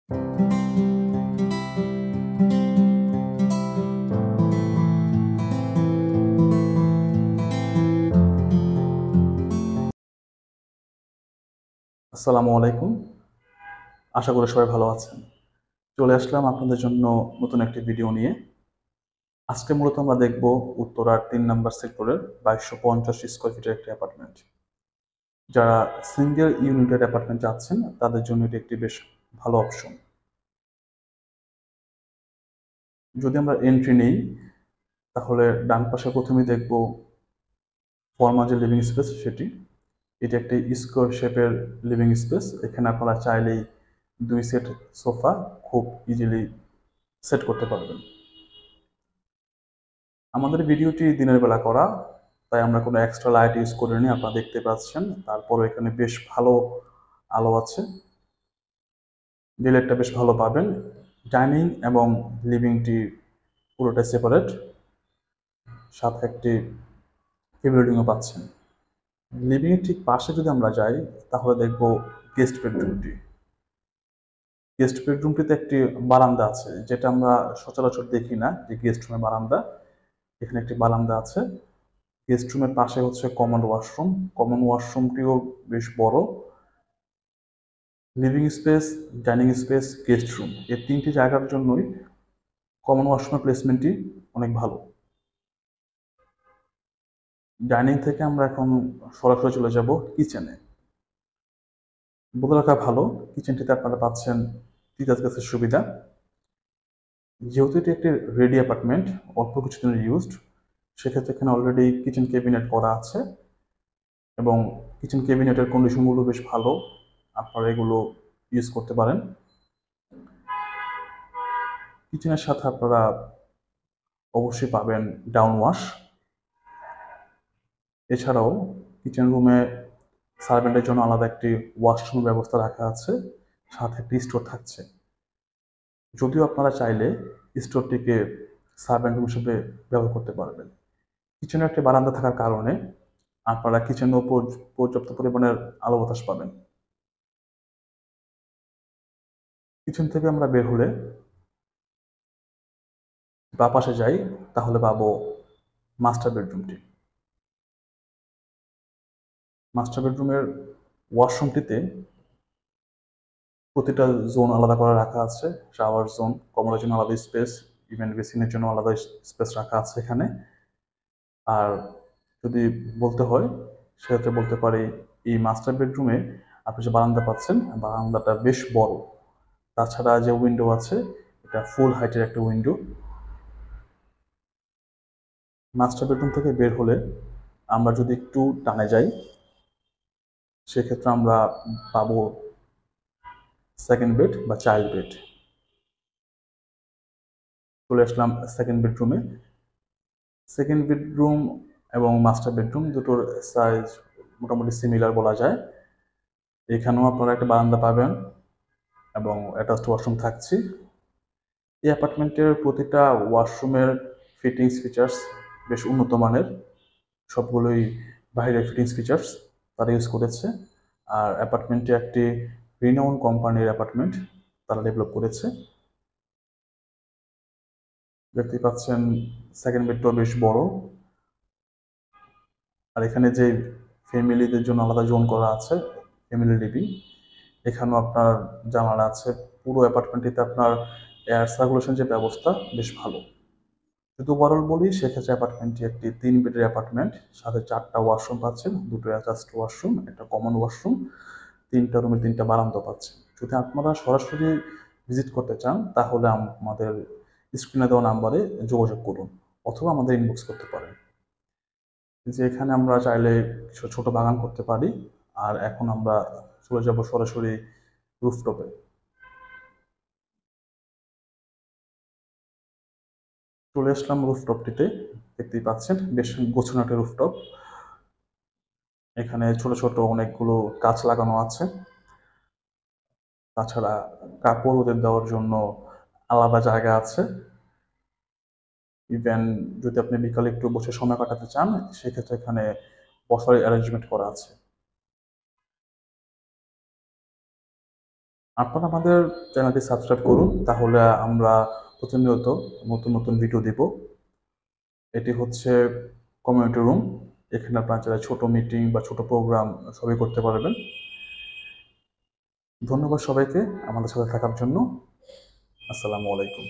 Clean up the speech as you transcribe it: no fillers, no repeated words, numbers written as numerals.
আসসালামু আলাইকুম। আশা করি সবাই ভালো আছেন। চলে আসলাম আপনাদের জন্য নতুন একটি ভিডিও নিয়ে। আজকে মূলত আমরা দেখব উত্তরার ৩ নাম্বার সেক্টরের ২২৫০ স্কয়ার ফিটের একটি অ্যাপার্টমেন্ট। যারা সিঙ্গেল ইউনিটের অ্যাপার্টমেন্ট চাচ্ছেন তাদের জন্য এটি একটি বেশ ভালো অপশন। যদি আমরা এন্ট্রি নেই তাহলে ডান পাশে প্রথমেই দেখব ফর্মাল যে লিভিং স্পেস সেটি। এটি একটি স্কোয়ার শেপের লিভিং স্পেস। এখানে আপনারা চাইলেই ২ সেট সোফা খুব ইজিলি সেট করতে পারবেন। আমাদের ভিডিওটি দিনের বেলা করা, তাই আমরা কোনো এক্সট্রা লাইট ইউজ করিনি, আপনারা দেখতে পাচ্ছেন। তারপরও এখানে বেশ ভালো আলো আছে, ডিলেটটা বেশ ভালো পাবেন। ডাইনিং এবং লিভিংটি পুরোটা সেপারেট, সাথে একটি টেবিল পাচ্ছেন। লিভিং এর ঠিক পাশে যদি আমরা যাই তাহলে দেখব গেস্ট বেডরুমটি। গেস্ট বেডরুমটিতে একটি বারান্দা আছে, যেটা আমরা সচরাচর দেখি না যে গেস্ট রুমে বারান্দা। এখানে একটি বারান্দা আছে। গেস্ট রুমের পাশে হচ্ছে কমন ওয়াশরুম। কমন ওয়াশরুমটিও বেশ বড়। Living space, dining space, guest room, এই ৩টি জায়গার জন্যই কমন ওয়াশরুমের প্লেসমেন্টটি অনেক ভালো। ডাইনিং থেকে আমরা এখন সরাসরি চলে যাব কিচেনে। বলে রাখা ভালো, কিচেনটিতে আপনারা পাচ্ছেন তিতাস গ্যাসের সুবিধা। যেহেতু এটি একটি রেডি অ্যাপার্টমেন্ট, অল্প কিছুদিনের ইউজড, সেক্ষেত্রে এখানে অলরেডি কিচেন ক্যাবিনেট করা আছে এবং কিচেন ক্যাবিনেটের কন্ডিশনগুলো বেশ ভালো। আপনারা এগুলো ইউজ করতে পারেন। কিচেনের সাথে আপনারা অবশ্যই পাবেন ডাউন ওয়াশ। এছাড়াও কিচেন রুমে সার্ভেন্টের জন্য আলাদা একটি ওয়াশরুম ব্যবস্থা রাখা আছে, সাথে একটি স্টোর থাকছে। যদিও আপনারা চাইলে স্টোরটিকে সার্ভেন্ট রুম হিসেবে ব্যবহার করতে পারবেন। কিচেনে একটি বারান্দা থাকার কারণে আপনারা কিচেনের উপর পর্যাপ্ত পরিমাণের আলো বাতাস পাবেন। কিচেন থেকে আমরা বের হলে বা পাশে যাই তাহলে পাবো মাস্টার বেডরুমটি। মাস্টার বেডরুমের ওয়াশরুমটিতে প্রতিটা জোন আলাদা করে রাখা আছে। শাওয়ার জোন, কমোডের জন্য আলাদা স্পেস, ইভেন বেসিনের জন্য আলাদা স্পেস রাখা আছে এখানে। আর যদি বলতে হয় সেক্ষেত্রে বলতে পারি এই মাস্টার বেডরুমে আপনি যে বারান্দা পাচ্ছেন, বারান্দাটা বেশ বড়। তাছাড়া যে উইন্ডো আছে এটা ফুল হাইটের একটা উইন্ডো। মাস্টার বেডরুম থেকে বের হলে আমরা যদি একটু টানে যাই সেক্ষেত্রে আমরা পাবো সেকেন্ড বেড বা চাইল্ড বেড। চলে আসলাম সেকেন্ড বেডরুমে। সেকেন্ড বেডরুম এবং মাস্টার বেডরুম দুটোর সাইজ মোটামুটি সিমিলার বলা যায়। এখানেও আপনারা একটা বারান্দা পাবেন এবং অ্যাটাচড ওয়াশরুম থাকছে। এই অ্যাপার্টমেন্টের প্রতিটা ওয়াশরুমের ফিটিংস ফিচার্স বেশ উন্নত মানের। সবগুলোই বাইরের ফিটিংস ফিচার্স তারা ইউজ করেছে। আর অ্যাপার্টমেন্টটি একটি রিনাউন কোম্পানির অ্যাপার্টমেন্ট, তারা ডেভেলপ করেছে। দেখতে পাচ্ছেন সেকেন্ড বেডটাও বেশ বড়। আর এখানে যে ফ্যামিলিদের জন্য আলাদা জোন করা আছে, ফ্যামিলি লিভিং, এখানেও আপনার জানালা আছে। পুরো অ্যাপার্টমেন্টটিতে আপনার এয়ার সার্কুলেশন যে ব্যবস্থা বেশ ভালো। যদি ওভারঅল বলি সেক্ষেত্রে অ্যাপার্টমেন্টটি একটি ৩ বেডের অ্যাপার্টমেন্ট, সাথে ৪টা ওয়াশরুম পাচ্ছেন, 2টো অ্যাটাচড ওয়াশরুম, একটা কমন ওয়াশরুম, 3টা রুমে 3টা বারান্দা পাচ্ছেন। যদি আপনারা সরাসরি ভিজিট করতে চান তাহলে আমাদের স্ক্রিনে দেওয়া নাম্বারে যোগাযোগ করুন অথবা আমাদের ইনবক্স করতে পারেন। যে এখানে আমরা চাইলে ছোট বাগান করতে পারি। আর এখন আমরা চলে যাব সরাসরি রুফটপে। চলে আসলাম রুফটপটিতে। দেখতেই পাচ্ছেন বেশ গোছানো একটা রুফটপ। এখানে ছোট ছোট অনেকগুলো গাছ লাগানো আছে। তাছাড়া কাপড় ওদের দেওয়ার জন্য আলাদা জায়গা আছে। ইভেন যদি আপনি বিকালে একটু বসে সময় কাটাতে চান সেক্ষেত্রে এখানে বসার অ্যারেঞ্জমেন্ট করা আছে। আপনারা আমাদের চ্যানেলটি সাবস্ক্রাইব করুন, তাহলে আমরা প্রতিনিয়ত নতুন নতুন ভিডিও দিব। এটি হচ্ছে কমিউনিটি রুম, এখানে আপনারা চাইলে ছোট মিটিং বা ছোট প্রোগ্রাম সবই করতে পারবেন। ধন্যবাদ সবাইকে আমাদের সাথে থাকার জন্য। আসসালামু আলাইকুম।